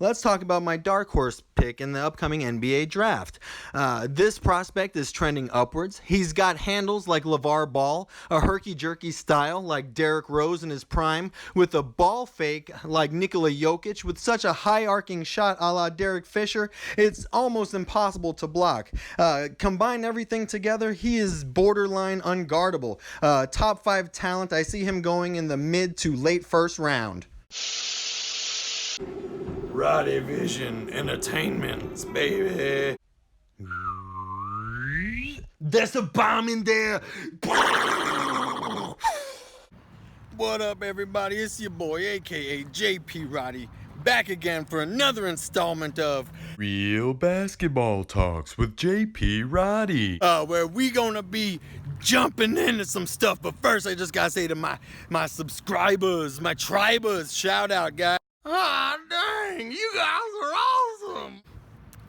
Let's talk about my dark horse pick in the upcoming NBA draft. This prospect is trending upwards. He's got handles like LeVar Ball, a herky-jerky style like Derrick Rose in his prime, with a ball fake like Nikola Jokic, with such a high-arcing shot a la Derek Fisher, it's almost impossible to block. Combine everything together, he is borderline unguardable. Top 5 talent, I see him going in the mid to late first round. Roddy Vision Entertainments, baby. There's a bomb in there. What up, everybody? It's your boy, aka JP Roddy, back again for another installment of Real Basketball Talks with JP Roddy. Where we gonna be jumping into some stuff. But first, I just gotta say to my subscribers, my tribers, shout out, guys. Ah, dang, you guys are awesome.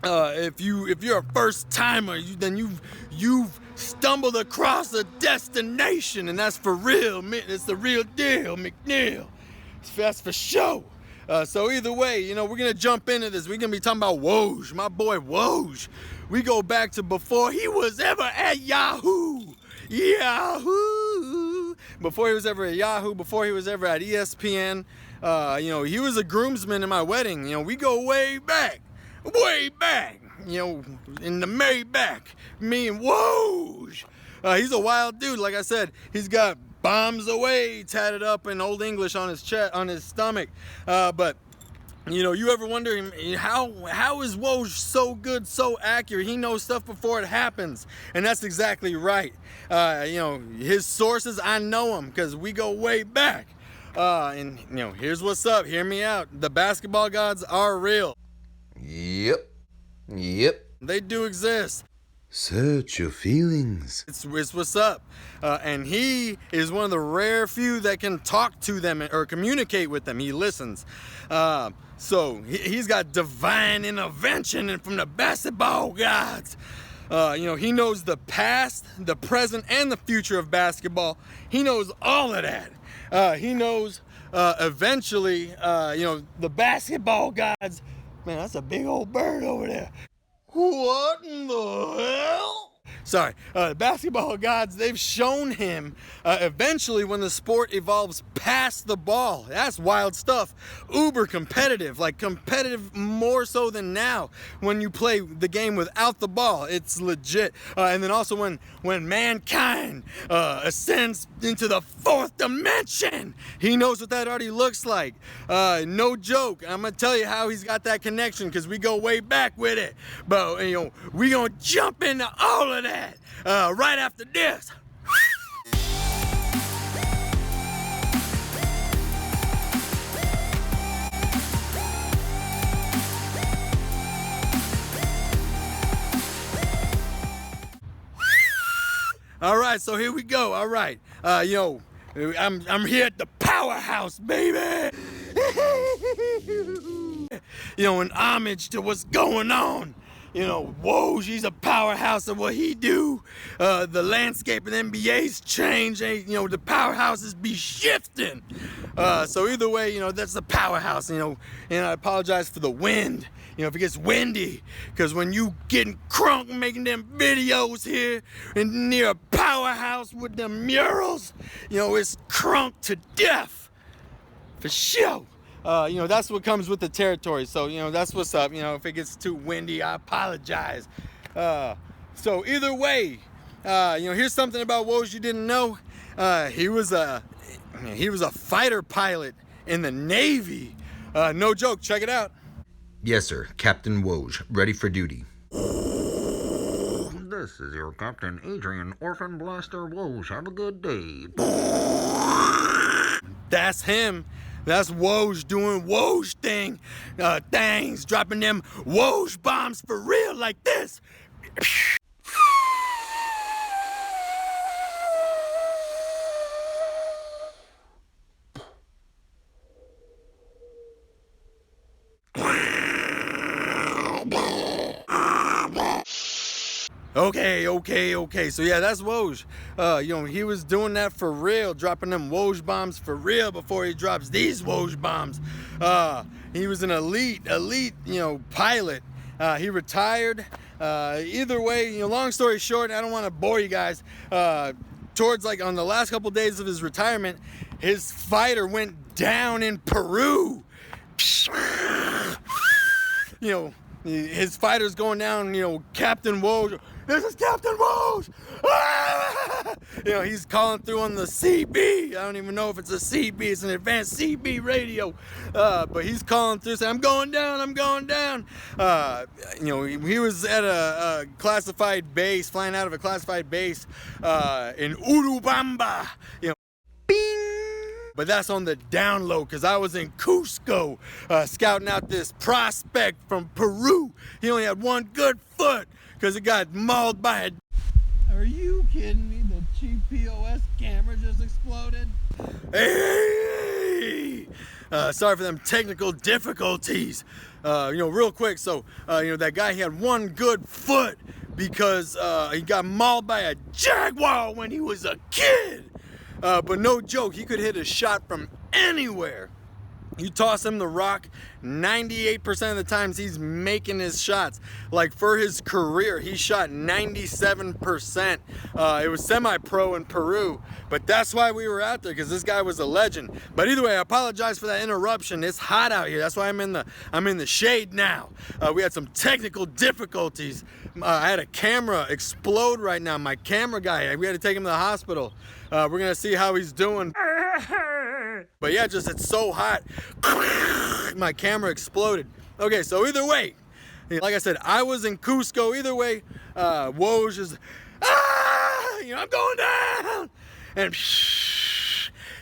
If you're a first timer, then you've stumbled across a destination, and that's for real. It's the real deal, McNeil. That's for sure. So either way, we're gonna jump into this. We're gonna be talking about Woj, my boy Woj. We go back to before he was ever at Yahoo. Before he was ever at Yahoo, before he was ever at ESPN. He was a groomsman in my wedding. We go way back, in the Maybach, me and Woj. He's a wild dude. Like I said, he's got bombs away tatted up in Old English on his chest, on his stomach. But you ever wonder how is Woj so good, so accurate? He knows stuff before it happens, and that's exactly right. His sources, I know them because we go way back. And here's what's up. Hear me out. The basketball gods are real. Yep. They do exist. Search your feelings. It's what's up. And he is one of the rare few that can talk to them or communicate with them. He listens. So he's got divine intervention and from the basketball gods. He knows the past, the present, and the future of basketball. He knows all of that. He knows eventually, the basketball gods. Man, that's a big old bird over there. What in the hell? Sorry, basketball gods, they've shown him eventually when the sport evolves past the ball. That's wild stuff. Uber competitive, like competitive more so than now when you play the game without the ball. It's legit. And then also when mankind ascends into the fourth dimension, he knows what that already looks like. No joke. I'm going to tell you how he's got that connection because we go way back with it. But, we going to jump into all of that. Right after this. All right, so here we go. All right, I'm here at the powerhouse, baby. In homage to what's going on. Woj, he's a powerhouse of what he do. The landscape in NBA's changed. The powerhouses be shifting. So either way, that's the powerhouse. And I apologize for the wind. If it gets windy, because when you getting crunk making them videos here and near a powerhouse with them murals, it's crunk to death, for sure. That's what comes with the territory. So, that's what's up. If it gets too windy, I apologize. So either way, here's something about Woj you didn't know. He was a fighter pilot in the Navy. No joke. Check it out. Yes, sir. Captain Woj, ready for duty. This is your Captain Adrian Orphan Blaster Woj. Have a good day. That's him. That's Woj doing Woj things, dropping them woj-bombs for real like this. Okay. So yeah, that's Woj. He was doing that for real, dropping them woj-bombs for real before he drops these woj-bombs. He was an elite, pilot. He retired. Either way, long story short, I don't want to bore you guys. Towards on the last couple days of his retirement, his fighter went down in Peru. His fighter's going down, Captain Woj. This is Captain Woj! Ah! He's calling through on the CB. I don't even know if it's a CB. It's an advanced CB radio. But he's calling through saying, I'm going down, I'm going down. He was at a classified base, flying out of a classified base in Urubamba. Bing! But that's on the down low, because I was in Cusco scouting out this prospect from Peru. He only had one good foot because it got mauled by a... Are you kidding me? The GPS camera just exploded? Hey! Sorry for them technical difficulties. Real quick, so, that guy, he had one good foot because he got mauled by a jaguar when he was a kid. But no joke, he could hit a shot from anywhere. You toss him the rock, 98% of the times he's making his shots. Like for his career, he shot 97%. It was semi-pro in Peru, but that's why we were out there, because this guy was a legend. But either way, I apologize for that interruption. It's hot out here. That's why I'm in the shade now. We had some technical difficulties. I had a camera explode right now. My camera guy, we had to take him to the hospital. We're gonna see how he's doing. But yeah, it's so hot. My camera exploded. Okay, so either way, like I said, I was in Cusco. Either way, Woj is, I'm going down. And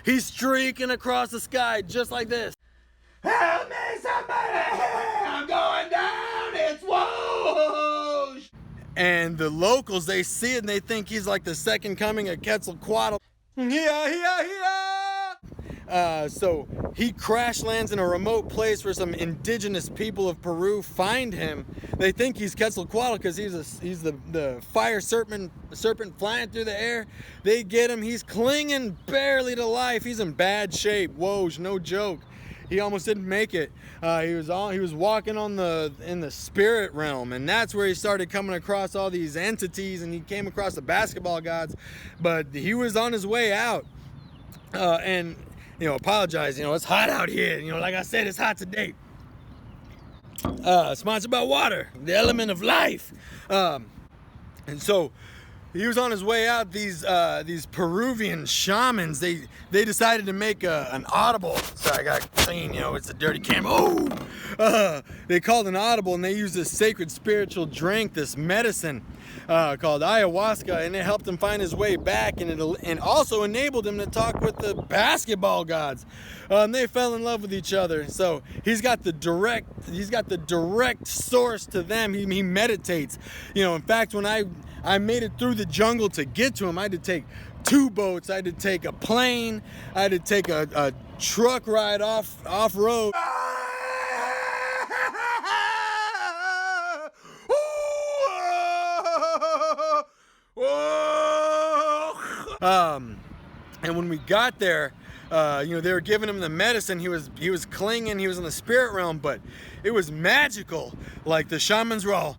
he's streaking across the sky just like this. Help me, somebody! I'm going down. It's Woj. And the locals, they see it and they think he's like the second coming of Quetzalcoatl. So he crash lands in a remote place where some indigenous people of Peru find him. They think he's Quetzalcoatl because he's the fire serpent flying through the air. They get him. He's clinging barely to life. He's in bad shape. Woj, no joke. He almost didn't make it. He was walking in the spirit realm, and that's where he started coming across all these entities, and he came across the basketball gods. But he was on his way out. And apologize, it's hot out here. Like I said, it's hot today. Sponsored by water, the element of life. And so he was on his way out. These Peruvian shamans, they decided to make an audible. Sorry, I got clean, it's a dirty camera. Oh! They called an audible, and they used this sacred spiritual drink, this medicine called ayahuasca, and it helped him find his way back, and also enabled him to talk with the basketball gods. They fell in love with each other. So he's got the direct source to them. He meditates. In fact, when I made it through the jungle to get to him, I had to take 2 boats. I had to take a plane. I had to take a truck ride off-road. And when we got there, they were giving him the medicine. He was clinging. He was in the spirit realm, but it was magical. Like the shamans were all.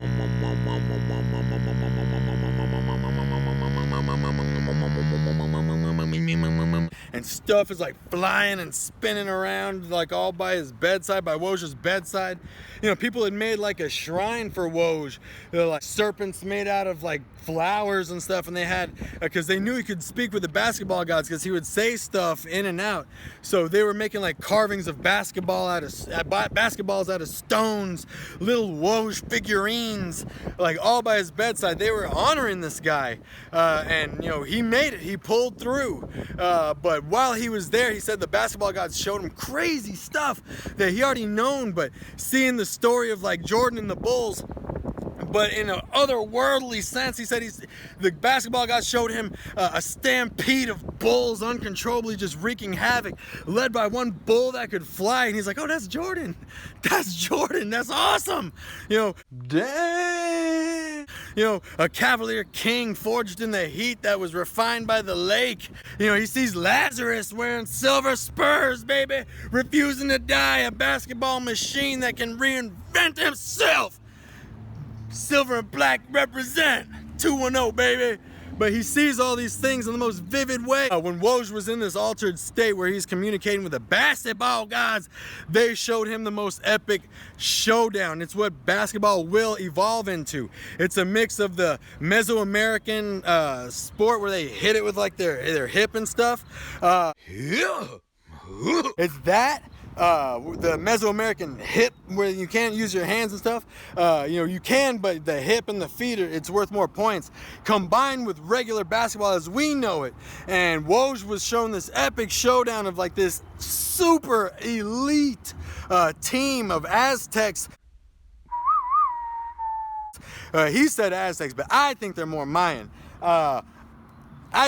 And stuff is like flying and spinning around, like all by his bedside, by Woj's bedside. People had made like a shrine for Woj. They're like serpents made out of like flowers and stuff, and they had, because they knew he could speak with the basketball gods, because he would say stuff in and out. So they were making like carvings of basketballs out of stones, little Woj figurines, like all by his bedside. They were honoring this guy, and he made it. He pulled through. But while he was there, he said the basketball gods showed him crazy stuff that he already known. But seeing the story of like Jordan and the Bulls but in an otherworldly sense. He said the basketball guys showed him a stampede of bulls uncontrollably just wreaking havoc, led by one bull that could fly, and he's like, oh, that's Jordan. That's Jordan. That's awesome. You know, dang. You know, a Cavalier king forged in the heat that was refined by the lake. You know, he sees Lazarus wearing silver spurs, baby, refusing to die, a basketball machine that can reinvent himself. Silver and black represent 2-1-0, baby. But he sees all these things in the most vivid way. When Woj was in this altered state where he's communicating with the basketball gods, they showed him the most epic showdown. It's what basketball will evolve into. It's a mix of the Mesoamerican sport where they hit it with like their hip and stuff. It's that. The Mesoamerican hip where you can't use your hands and stuff. You know, you can, but the hip and the feet, it's worth more points. Combined with regular basketball as we know it. And Woj was shown this epic showdown of like this super elite team of Aztecs. He said Aztecs, but I think they're more Mayan. I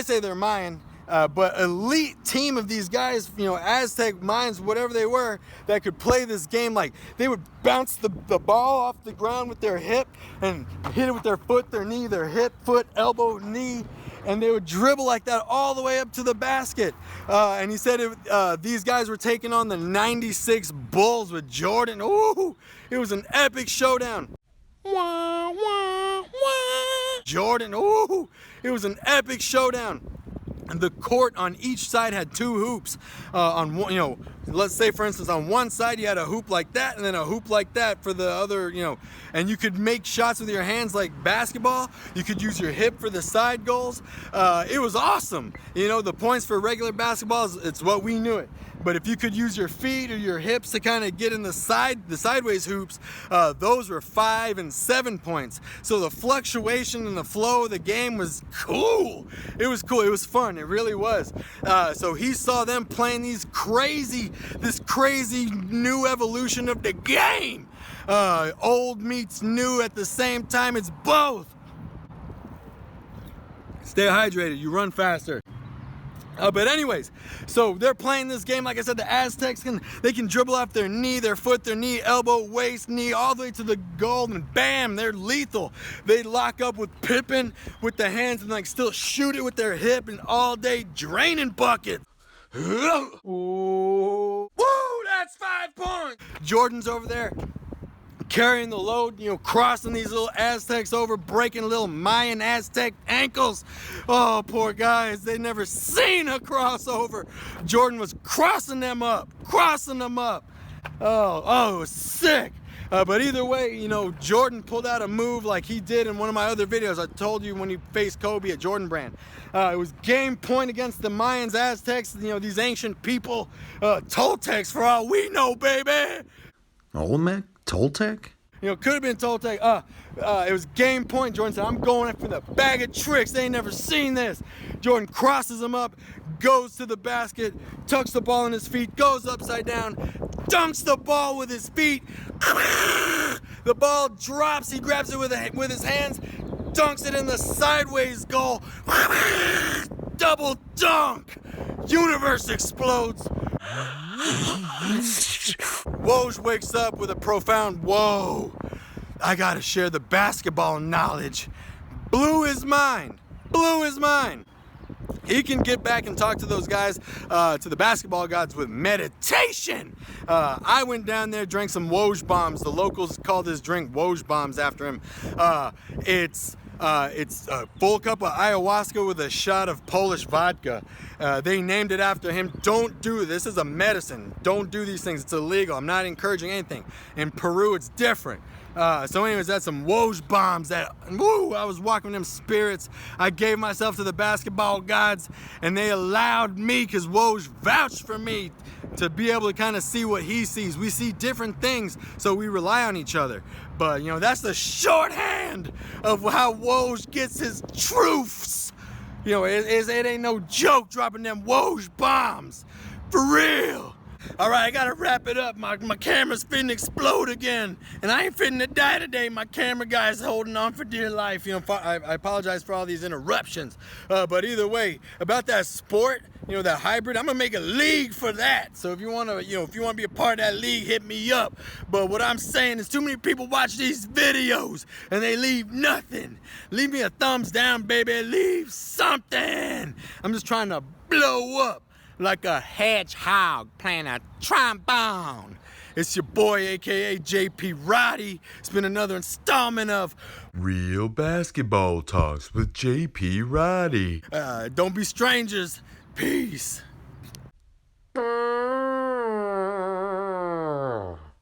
say they're Mayan. But elite team of these guys, you know, Aztec Mayans, whatever they were, that could play this game. Like they would bounce the ball off the ground with their hip and hit it with their foot, their knee, their hip, foot, elbow, knee, and they would dribble like that all the way up to the basket. And he said these guys were taking on the 96 Bulls with Jordan. Ooh, it was an epic showdown. Jordan, ooh, it was an epic showdown. And the court on each side had two hoops. On one, you know, let's say for instance on one side you had a hoop like that and then a hoop like that for the other, you know, and you could make shots with your hands like basketball. You could use your hip for the side goals. It was awesome. You know, the points for regular basketball it's what we knew it. But if you could use your feet or your hips to kind of get in the sideways hoops, those were 5 and 7 points. So the fluctuation and the flow of the game was cool. It was cool. It was fun. It really was. So he saw them playing this crazy new evolution of the game. Old meets new at the same time. It's both. Stay hydrated. You run faster. But anyways, so they're playing this game. Like I said, the Aztecs can dribble off their knee, their foot, their knee, elbow, waist, knee, all the way to the goal, and bam, they're lethal. They lock up with Pippen with the hands and like still shoot it with their hip and all day draining buckets. Woo, that's 5 points. Jordan's over there carrying the load, you know, crossing these little Aztecs over, breaking little Mayan Aztec ankles. Oh, poor guys, they never seen a crossover. Jordan was crossing them up. Oh, it was sick. But either way, you know, Jordan pulled out a move like he did in one of my other videos. I told you when he faced Kobe at Jordan Brand. It was game point against the Mayans, Aztecs, you know, these ancient people. Toltecs for all we know, baby. Olmec? Toltec? You know, could have been Toltec. It was game point. Jordan said, I'm going for the bag of tricks. They ain't never seen this. Jordan crosses him up, goes to the basket, tucks the ball in his feet, goes upside down, dunks the ball with his feet. The ball drops. He grabs it with his hands, dunks it in the sideways goal. Double dunk. Universe explodes. Woj wakes up with a profound whoa. I gotta share the basketball knowledge. Blew his mind. He can get back and talk to those guys, to the basketball gods with meditation. I went down there, drank some woj-bombs. The locals called this drink woj-bombs after him. It's a full cup of ayahuasca with a shot of Polish vodka. They named it after him. Don't do this. This is a medicine. Don't do these things. It's illegal. I'm not encouraging anything. In Peru, it's different. So anyways, that's some woj-bombs that, woo, I was walking them spirits. I gave myself to the basketball gods, and they allowed me, because Woj vouched for me, to be able to kind of see what he sees. We see different things, so we rely on each other. But, you know, that's the shorthand of how Woj gets his truths. You know, it ain't no joke dropping them Woj-bombs. For real. All right, I gotta wrap it up. My camera's finna explode again, and I ain't finna die today. My camera guy's holding on for dear life. You know, I apologize for all these interruptions. But either way, about that sport, you know, that hybrid, I'm gonna make a league for that. So if you wanna, if you wanna be a part of that league, hit me up. But what I'm saying is, too many people watch these videos and they leave nothing. Leave me a thumbs down, baby. Leave something. I'm just trying to blow up like a hedgehog playing a trombone. It's your boy, aka JP Roddy. It's been another installment of Real Basketball Talks with JP Roddy. Don't Be Strangers. Peace.